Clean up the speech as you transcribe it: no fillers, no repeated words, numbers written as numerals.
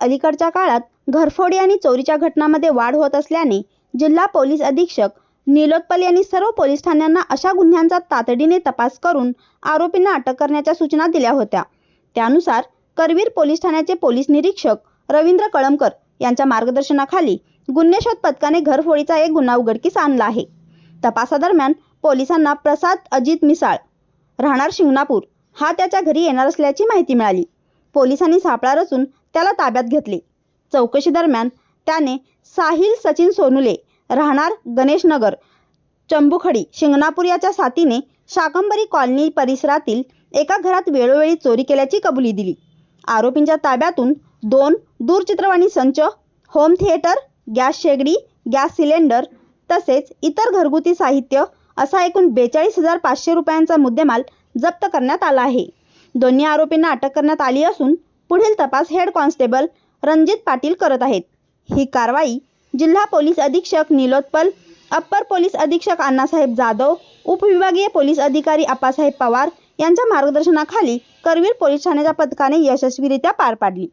अलीकडच्या काळात घरफोडी आणि चोरीच्या घटनांमध्ये वाढ होत असल्याने जिल्हा पोलीस अधीक्षक निलोत्पल यांनी सर्व पोलीस ठाण्यांना अशा गुन्ह्यांचा तातडीने तपास करून आरोपींना अटक करण्याच्या सूचना दिल्या होत्या। त्यानुसार करवीर पोलीस ठाण्याचे पोलीस निरीक्षक रवींद्र कळमकर यांच्या मार्गदर्शनाखाली गुन्हे शोध पथकाने घरफोडीचा एक गुन्हा उघडकीस आणला आहे। तपासादरम्यान पोलिसांना प्रसाद अजित मिसाळ राहणार शिंगणापूर हा त्याच्या घरी येणार असल्याची माहिती मिळाली। पोलिसांनी सापळा रचून त्याला ताब्यात घेतले। चौकशी दरम्यान त्याने साहिल सचिन सोनुले राहणार गणेशनगर चंबुखडी शिंगणापूर याच्या साथीने शाकंभरी कॉलनी परिसरातील एका घरात वेळोवेळी चोरी केल्याची कबुली दिली। आरोपींच्या ताब्यातून 2 दूरचित्रवाणी संच, होम थिएटर, गॅस शेगडी, गॅस सिलेंडर तसेच इतर घरगुती साहित्य असा एकूण 42,500 रुपयांचा मुद्देमाल जप्त करण्यात आला आहे। दोन्ही आरोपींना अटक करण्यात आली असून पुढील तपास हेड कॉन्स्टेबल रणजित पाटील करत आहेत। ही कारवाई जिल्हा पोलीस अधीक्षक निलोत्पल, अप्पर पोलीस अधीक्षक अण्णासाहेब जाधव, उपविभागीय पोलीस अधिकारी अप्पासाहेब पवार यांच्या मार्गदर्शनाखाली करवीर पोलीस ठाण्याच्या पथकाने यशस्वीरित्या पार पाडली।